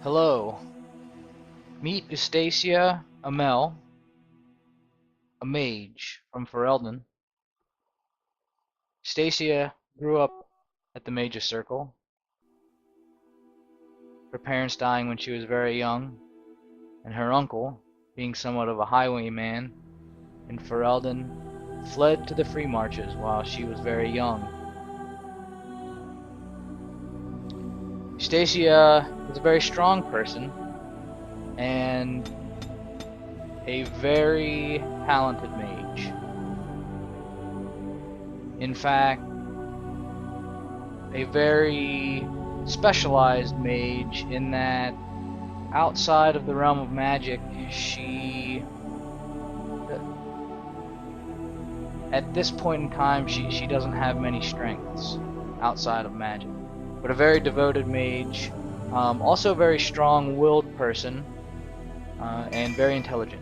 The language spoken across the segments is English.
Hello. Meet Eustacia, a mage from Ferelden. Eustacia grew up at the Mage's Circle, her parents dying when she was very young, and her uncle, being somewhat of a highwayman in Ferelden, fled to the Free Marches while she was very young. Eustacia was a very strong person and a very talented mage. In fact, a very specialized mage in that outside of the realm of magic, at this point in time, she doesn't have many strengths outside of magic. But a very devoted mage, also a very strong-willed person, and very intelligent.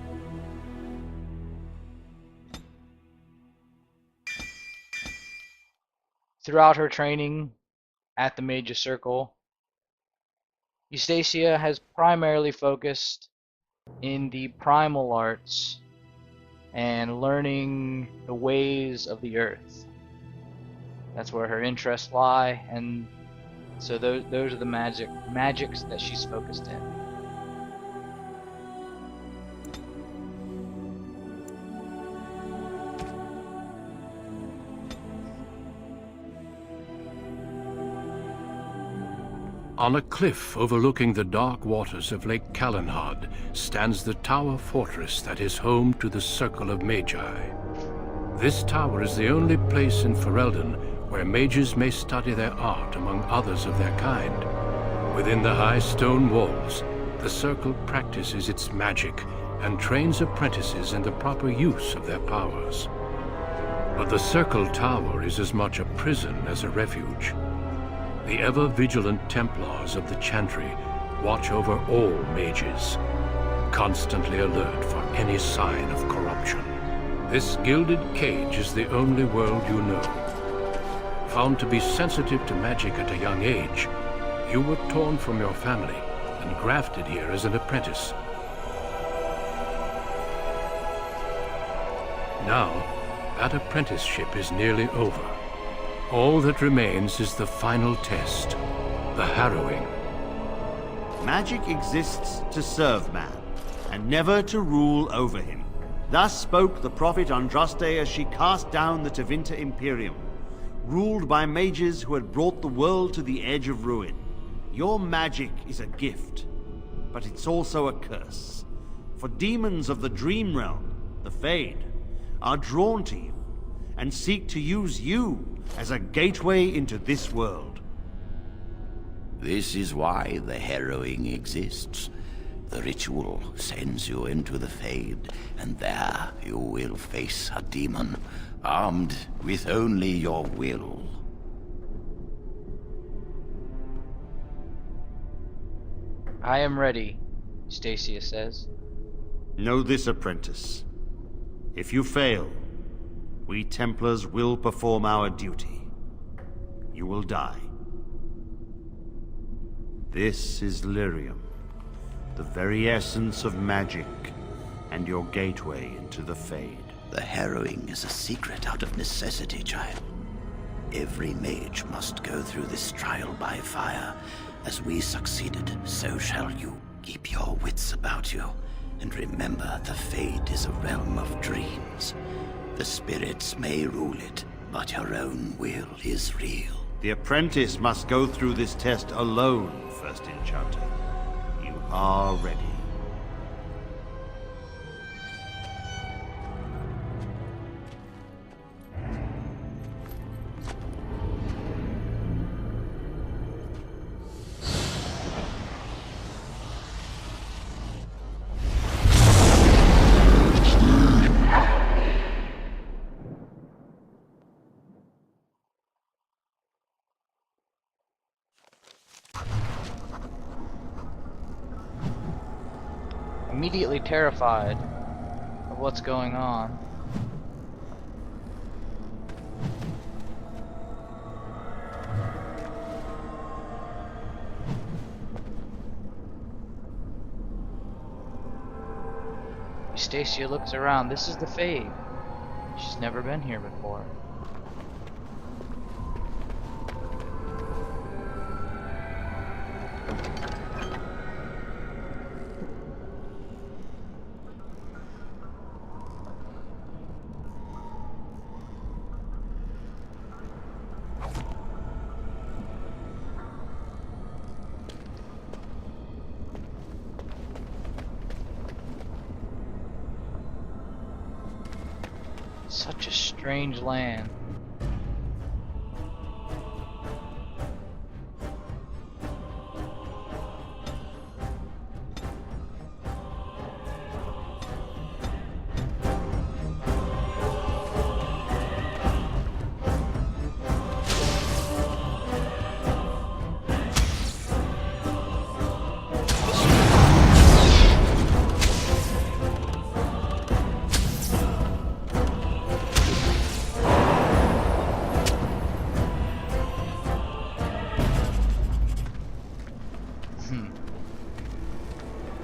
Throughout her training at the Mage's Circle, Eustacia has primarily focused in the primal arts and learning the ways of the earth. That's where her interests lie, and so those are the magics that she's focused in. On a cliff overlooking the dark waters of Lake Calenhad stands the tower fortress that is home to the Circle of Magi. This tower is the only place in Ferelden where mages may study their art among others of their kind. Within the high stone walls, the Circle practices its magic and trains apprentices in the proper use of their powers. But the Circle Tower is as much a prison as a refuge. The ever-vigilant Templars of the Chantry watch over all mages, constantly alert for any sign of corruption. This gilded cage is the only world you know. Found to be sensitive to magic at a young age, you were torn from your family and grafted here as an apprentice. Now, that apprenticeship is nearly over. All that remains is the final test, the Harrowing. Magic exists to serve man, and never to rule over him. Thus spoke the prophet Andraste as she cast down the Tevinter Imperium, ruled by mages who had brought the world to the edge of ruin. Your magic is a gift, but it's also a curse. For demons of the Dream Realm, the Fade, are drawn to you, and seek to use you as a gateway into this world. This is why the Harrowing exists. The ritual sends you into the Fade, and there you will face a demon, armed with only your will. I am ready, Eustacia says. Know this, apprentice. If you fail, we Templars will perform our duty. You will die. This is Lyrium, the very essence of magic, and your gateway into the Fade. The Harrowing is a secret out of necessity, child. Every mage must go through this trial by fire. As we succeeded, so shall you. Keep your wits about you, and remember the Fade is a realm of dreams. The spirits may rule it, but your own will is real. The apprentice must go through this test alone, First Enchanter. You are ready. Immediately terrified of what's going on. Eustacia looks around. This is the Fade. She's never been here before. Such a strange land.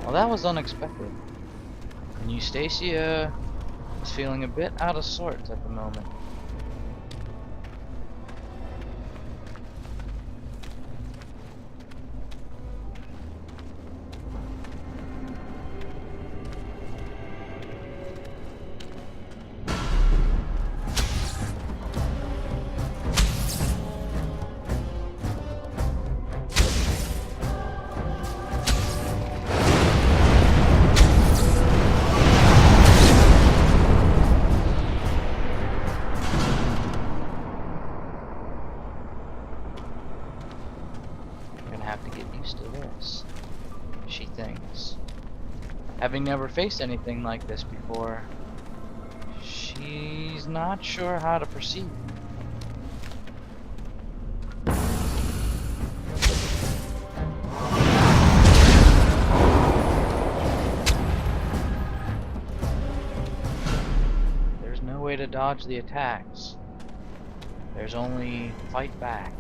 Well, that was unexpected. And Eustacia is feeling a bit out of sorts at the moment. Have to get used to this, she thinks. Having never faced anything like this before, she's not sure how to proceed. There's no way to dodge the attacks. There's only fight back.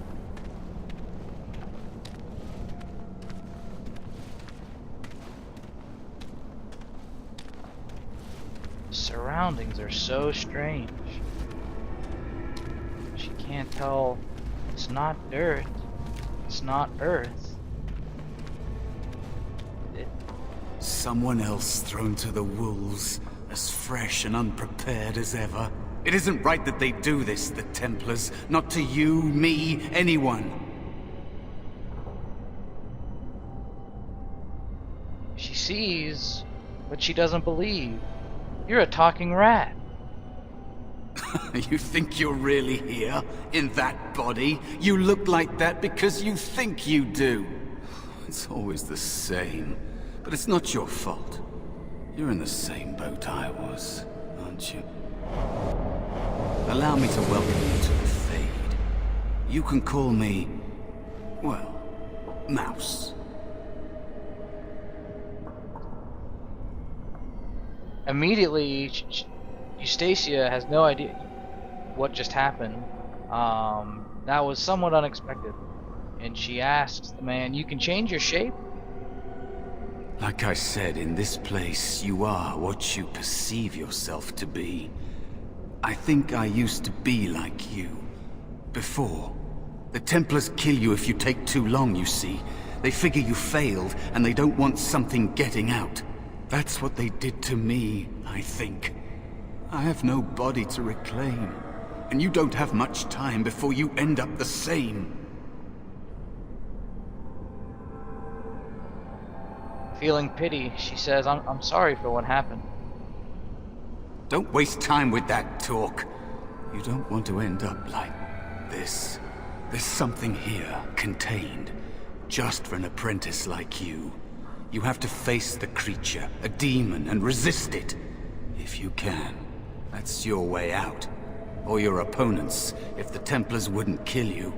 Surroundings are so strange. She can't tell. It's not dirt. It's not earth. Someone else thrown to the wolves, as fresh and unprepared as ever. It isn't right that they do this, the Templars. Not to you, me, anyone. She sees, but she doesn't believe. You're a talking rat. You think you're really here? In that body? You look like that because you think you do. It's always the same. But it's not your fault. You're in the same boat I was, aren't you? Allow me to welcome you to the Fade. You can call me, well, Mouse. Immediately, Eustacia has no idea what just happened. That was somewhat unexpected. And she asks the man, "You can change your shape?" Like I said, in this place, you are what you perceive yourself to be. I think I used to be like you. Before. The Templars kill you if you take too long, you see. They figure you failed, and they don't want something getting out. That's what they did to me, I think. I have no body to reclaim, and you don't have much time before you end up the same. Feeling pity, she says, I'm sorry for what happened. Don't waste time with that talk. You don't want to end up like this. There's something here, contained, just for an apprentice like you. You have to face the creature, a demon, and resist it. If you can. That's your way out. Or your opponents, if the Templars wouldn't kill you.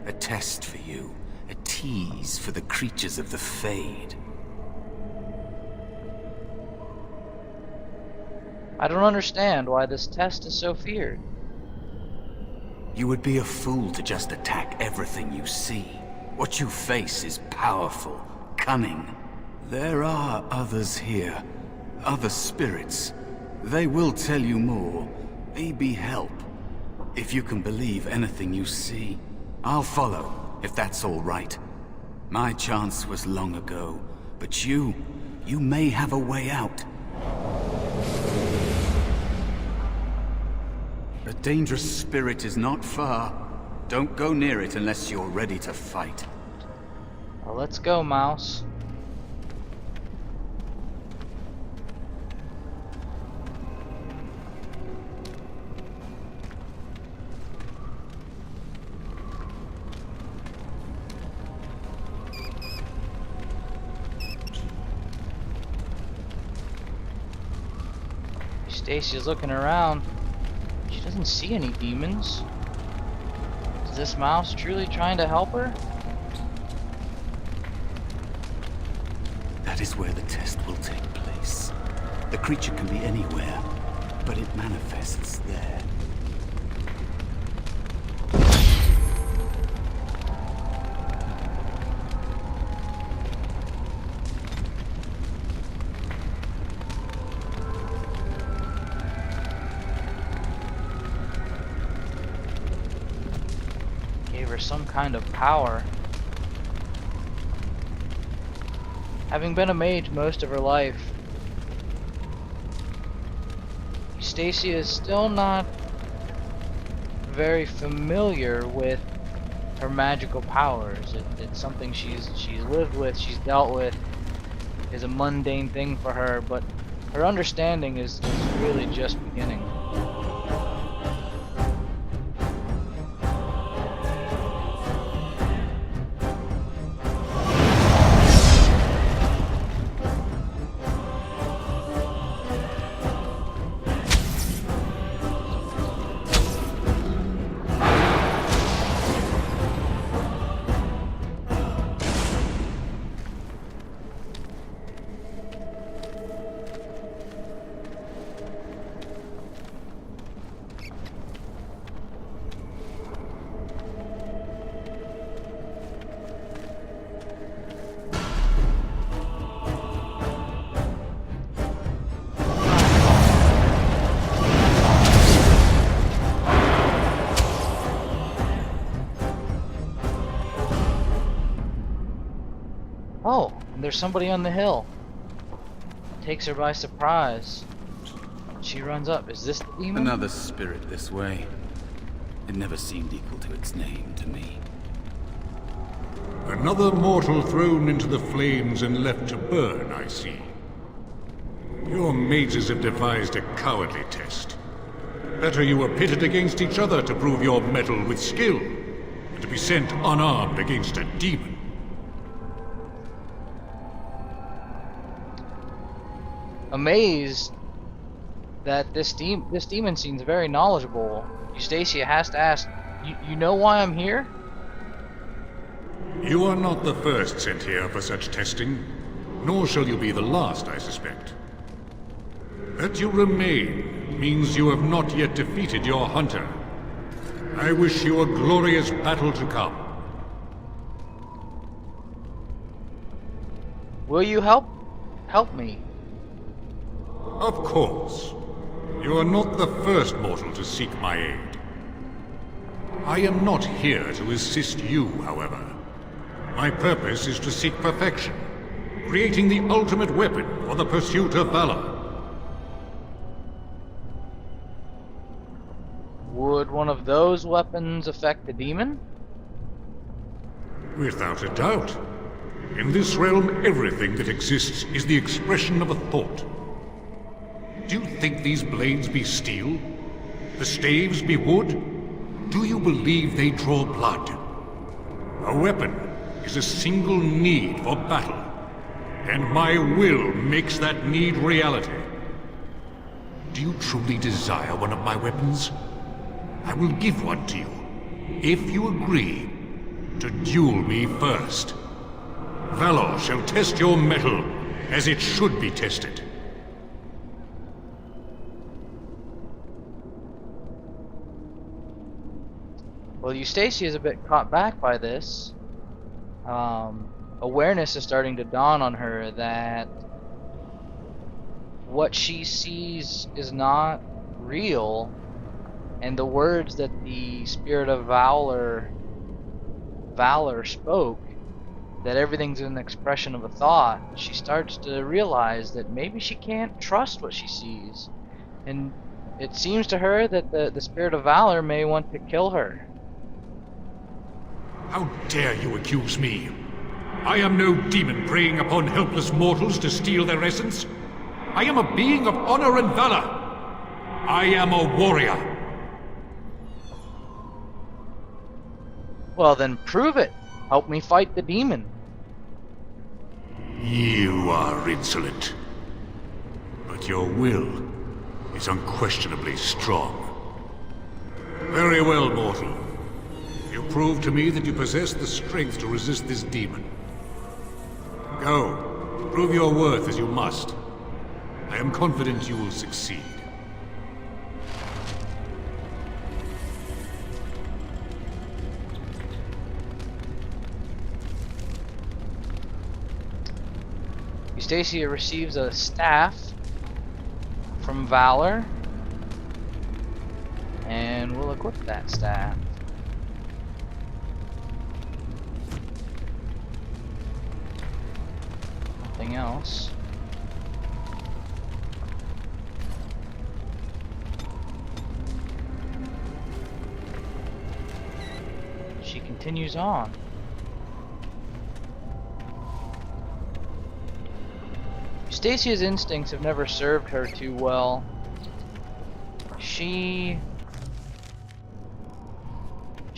A test for you. A tease for the creatures of the Fade. I don't understand why this test is so feared. You would be a fool to just attack everything you see. What you face is powerful, cunning. There are others here. Other spirits. They will tell you more, maybe help. If you can believe anything you see, I'll follow, if that's all right. My chance was long ago, but you may have a way out. A dangerous spirit is not far. Don't go near it unless you're ready to fight. Well, let's go, Mouse. Eustacia's looking around. She doesn't see any demons. Is this mouse truly trying to help her? That is where the test will take place. The creature can be anywhere, but it manifests there. Gave her some kind of power. Having been a mage most of her life, Eustacia is still not very familiar with her magical powers. It's something she's lived with, she's dealt with, is a mundane thing for her, but her understanding is really just beginning. Oh, and there's somebody on the hill. Takes her by surprise. She runs up. Is this the demon? Another spirit this way. It never seemed equal to its name to me. Another mortal thrown into the flames and left to burn, I see. Your mages have devised a cowardly test. Better you were pitted against each other to prove your mettle with skill, than to be sent unarmed against a demon. Amazed that this demon seems very knowledgeable, Eustacia has to ask, you know why I'm here? You are not the first sent here for such testing, nor shall you be the last, I suspect. That you remain means you have not yet defeated your hunter. I wish you a glorious battle to come. Will you help me? Of course. You are not the first mortal to seek my aid. I am not here to assist you, however. My purpose is to seek perfection, creating the ultimate weapon for the pursuit of valor. Would one of those weapons affect the demon? Without a doubt. In this realm, everything that exists is the expression of a thought. Do you think these blades be steel? The staves be wood? Do you believe they draw blood? A weapon is a single need for battle, and my will makes that need reality. Do you truly desire one of my weapons? I will give one to you, if you agree to duel me first. Valor shall test your mettle as it should be tested. Well, Eustacia is a bit caught back by this. Awareness is starting to dawn on her that what she sees is not real, and the words that the spirit of valor spoke, that everything's an expression of a thought, she starts to realize that maybe she can't trust what she sees. And it seems to her that the spirit of valor may want to kill her. How dare you accuse me? I am no demon preying upon helpless mortals to steal their essence. I am a being of honor and valor. I am a warrior. Well, then prove it. Help me fight the demon. You are insolent. But your will is unquestionably strong. Very well, mortal. You prove to me that you possess the strength to resist this demon. Go, prove your worth as you must. I am confident you will succeed. Eustacia receives a staff from Valor, and we'll equip that staff. Nothing else. She continues on. Eustacia's instincts have never served her too well. She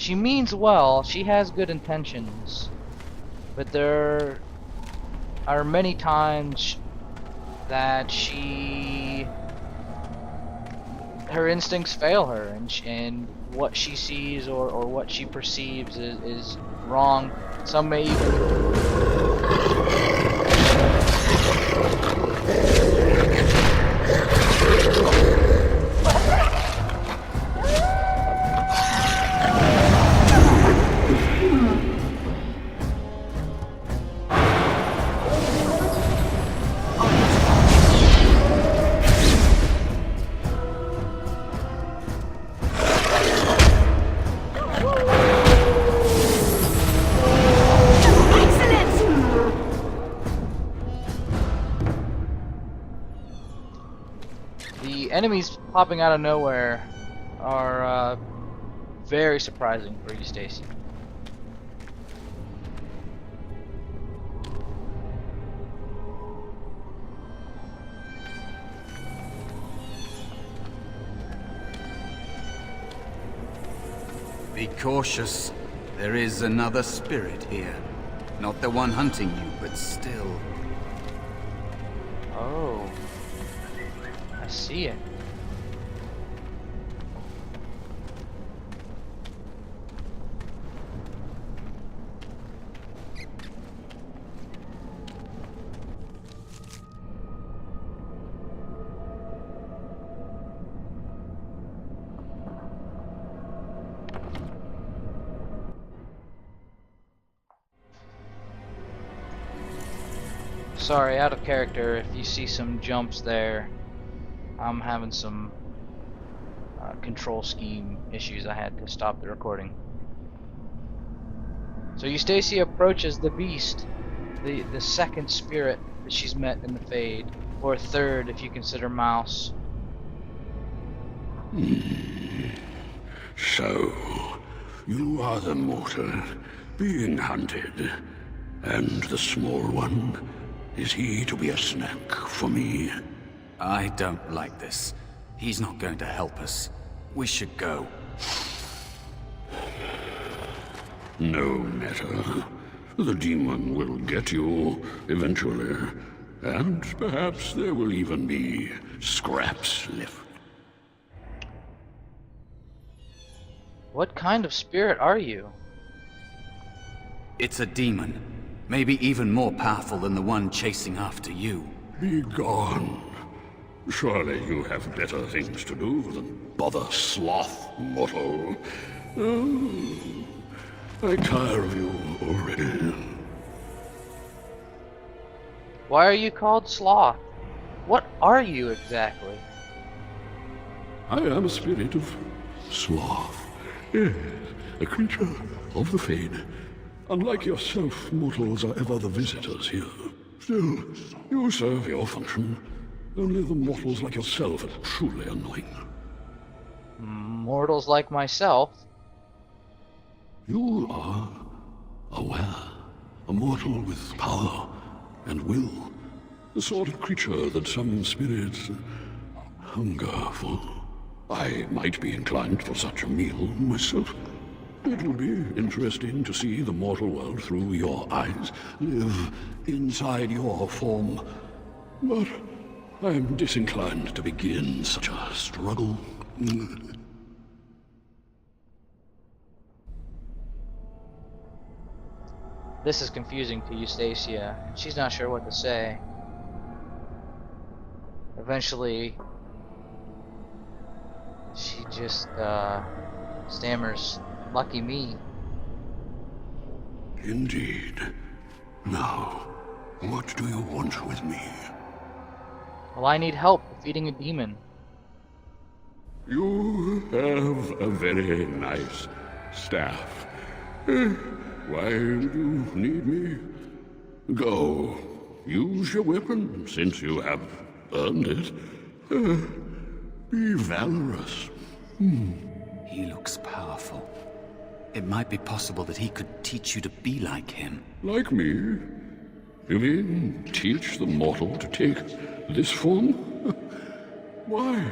means well, she has good intentions, but there are many times that her instincts fail her, and what she sees or what she perceives is wrong. Some may even enemies popping out of nowhere are very surprising for Eustacia. Be cautious. There is another spirit here. Not the one hunting you, but still. Oh, I see it. Sorry, out of character, if you see some jumps there, I'm having some control scheme issues. I had to stop the recording. So Eustacia approaches the beast, the second spirit that she's met in the Fade, or third if you consider Mouse. So, you are the mortal being hunted, and the small one, is he to be a snack for me? I don't like this. He's not going to help us. We should go. No matter. The demon will get you eventually, and perhaps there will even be scraps left. What kind of spirit are you? It's a demon. Maybe even more powerful than the one chasing after you. Be gone. Surely you have better things to do than bother sloth, mortal. Oh, I tire of you already. Why are you called Sloth? What are you exactly? I am a spirit of sloth. Yes, a creature of the Fade. Unlike yourself, mortals are ever the visitors here. Still, you serve your function. Only the mortals like yourself are truly annoying. Mortals like myself? You are aware. A mortal with power and will. The sort of creature that some spirits hunger for. I might be inclined for such a meal myself. It would be interesting to see the mortal world through your eyes, live inside your form. But I am disinclined to begin such a struggle. This is confusing to Eustacia, and she's not sure what to say. Eventually, she just stammers, "Lucky me." Indeed. Now, what do you want with me? Well, I need help defeating a demon. You have a very nice staff. Why do you need me? Go. Use your weapon, since you have earned it. Be valorous. He looks powerful. It might be possible that he could teach you to be like him. Like me? You mean teach the mortal to take this form? Why?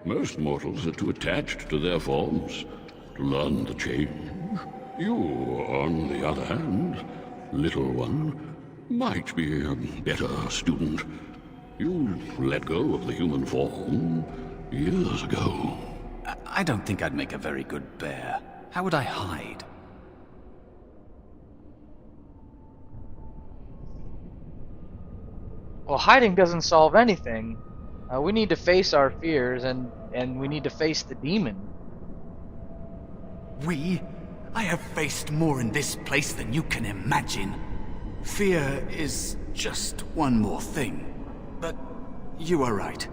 Most mortals are too attached to their forms to learn the change. You, on the other hand, little one, might be a better student. You let go of the human form years ago. I don't think I'd make a very good bear. How would I hide? Well, hiding doesn't solve anything. We need to face our fears, and we need to face the demon. We? I have faced more in this place than you can imagine. Fear is just one more thing. But you are right.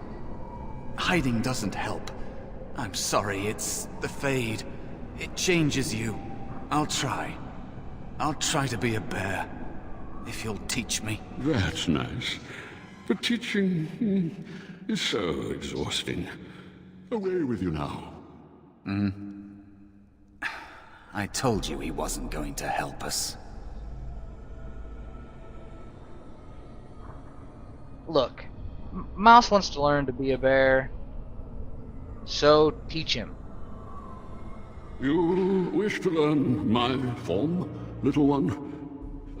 Hiding doesn't help. I'm sorry, it's the Fade. It changes you. I'll try. I'll try to be a bear. If you'll teach me. That's nice. But teaching is so exhausting. Away with you now. I told you he wasn't going to help us. Look, Mouse wants to learn to be a bear, so teach him. You wish to learn my form, little one?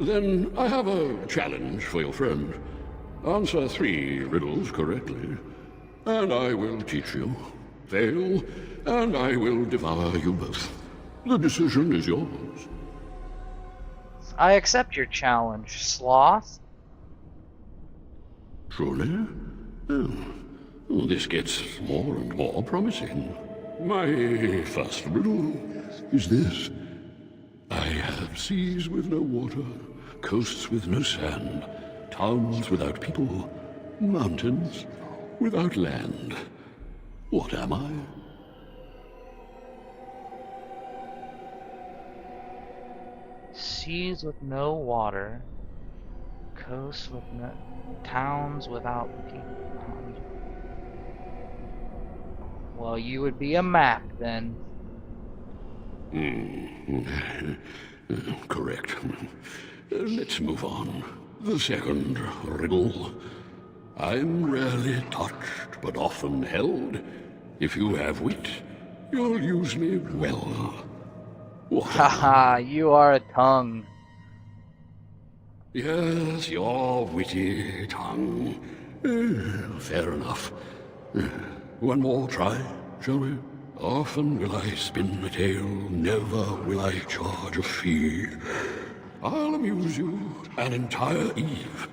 Then I have a challenge for your friend. Answer 3 riddles correctly, and I will teach you. Fail, and I will devour you both. The decision is yours. I accept your challenge, Sloth. Truly? Oh, this gets more and more promising. My first riddle is this. I have seas with no water, coasts with no sand, towns without people, mountains without land. What am I? Seas with no water, coasts with no... towns without people. Well, you would be a map, then. Correct. Let's move on. The second riddle. I'm rarely touched, but often held. If you have wit, you'll use me well. What? Haha, you are a tongue. Yes, your witty tongue. Fair enough. One more try, shall we? Often will I spin a tale, never will I charge a fee. I'll amuse you an entire eve,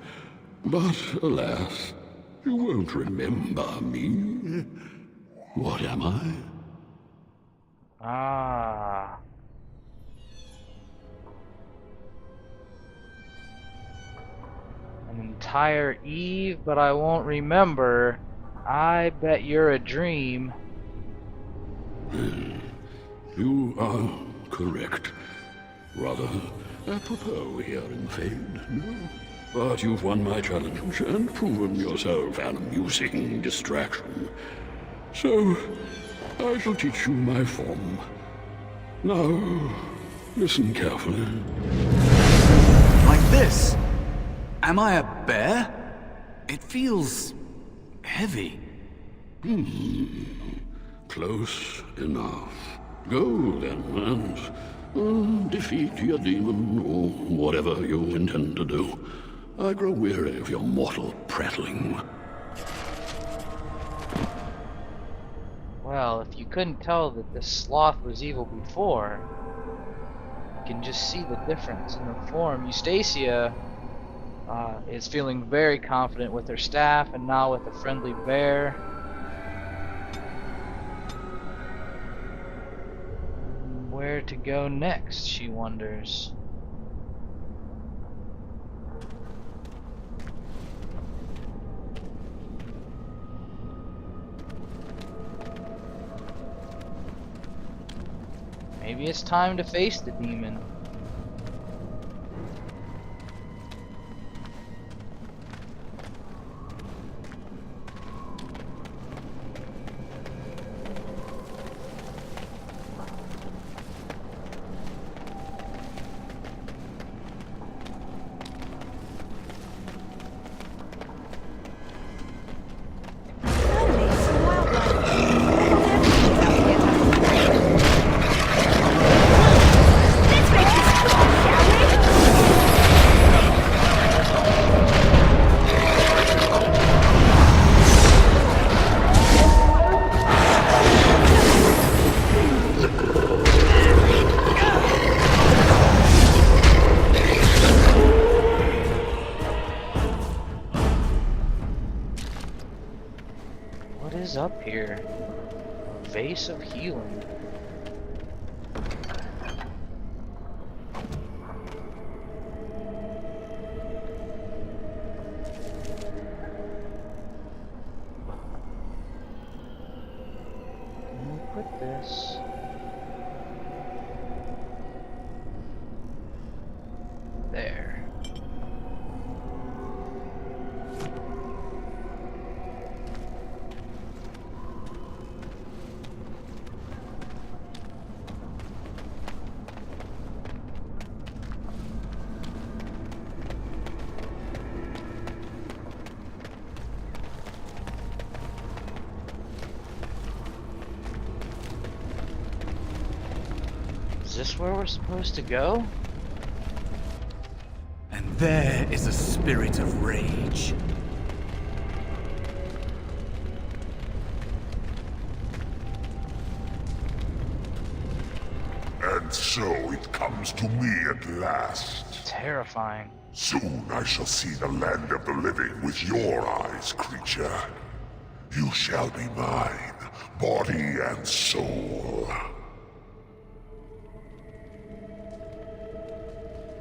but alas, you won't remember me. What am I? Ah. An entire eve, but I won't remember. I bet you're a dream. You are correct. Rather apropos here in Fade, no? But you've won my challenge and proven yourself an amusing distraction. So, I shall teach you my form. Now, listen carefully. Like this? Am I a bear? It feels heavy. Close enough. Go then, and defeat your demon, or whatever you intend to do. I grow weary of your mortal prattling. Well, if you couldn't tell that this sloth was evil before, you can just see the difference in her form. Eustacia is feeling very confident with her staff, and now with a friendly bear. Where to go next, she wonders. Maybe it's time to face the demon. What is up here? A vase of healing. Let me put this. There. Is this where we're supposed to go? And there is a spirit of rage. And so it comes to me at last. Terrifying. Soon I shall see the land of the living with your eyes, creature. You shall be mine, body and soul.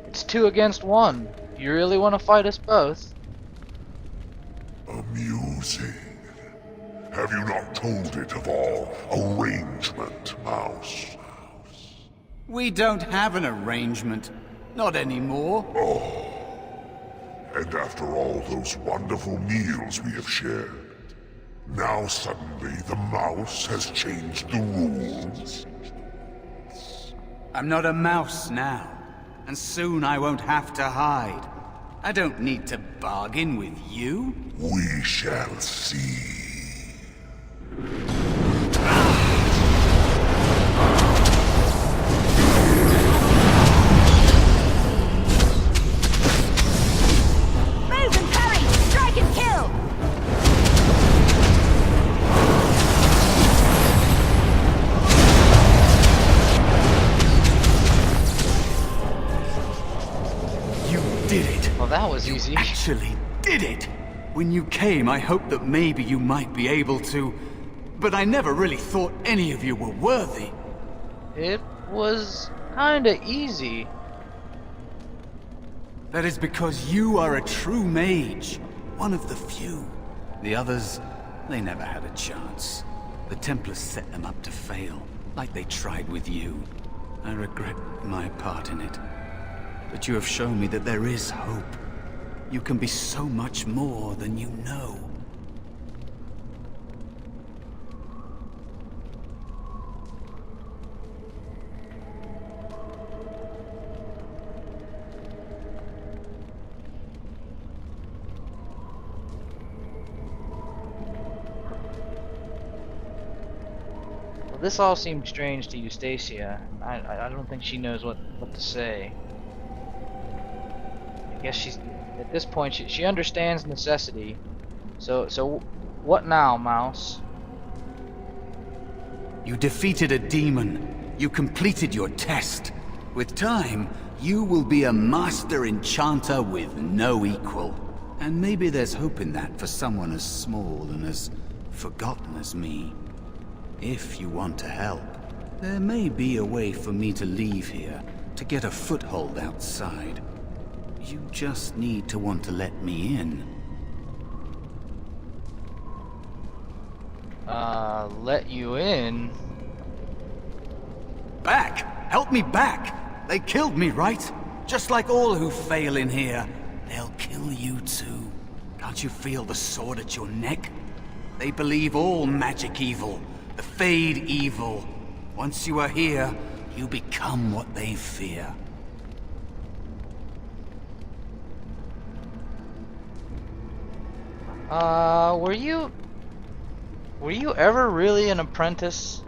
It's 2 against 1. You really want to fight us both? Amusing. Have you not told it of our arrangement, Mouse? We don't have an arrangement. Not anymore. And after all those wonderful meals we have shared, now suddenly the mouse has changed the rules? I'm not a mouse now. And soon I won't have to hide. I don't need to bargain with you. We shall see. Move and parry! Strike and kill! Did it. Well, that was easy. Actually did it. When you came, I hoped that maybe you might be able to, but I never really thought any of you were worthy. It was kinda easy. That is because you are a true mage. One of the few. The others, they never had a chance. The Templars set them up to fail, like they tried with you. I regret my part in it. But you have shown me that there is hope. You can be so much more than you know. Well, this all seems strange to Eustacia. I don't think she knows what to say. I guess she's at this point she understands necessity. So what now, Mouse? You defeated a demon. You completed your test. With time, you will be a master enchanter with no equal. And maybe there's hope in that for someone as small and as forgotten as me. If you want to help, there may be a way for me to leave here, to get a foothold outside. You just need to want to let me in. Let you in? Back! Help me back! They killed me, right? Just like all who fail in here. They'll kill you too. Can't you feel the sword at your neck? They believe all magic evil, the Fade evil. Once you are here, you become what they fear. Were you ever really an apprentice?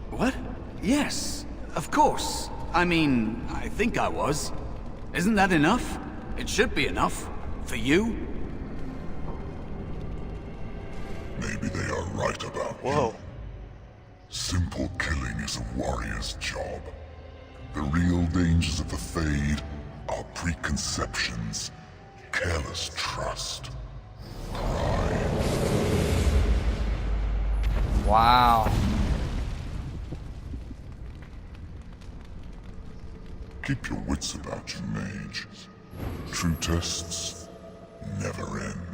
What? Yes, of course. I mean, I think I was. Isn't that enough? It should be enough. For you? Maybe they are right about you. Simple killing is a warrior's job. The real dangers of the Fade are preconceptions, careless trust, pride. Wow. Keep your wits about you, mage. True tests never end.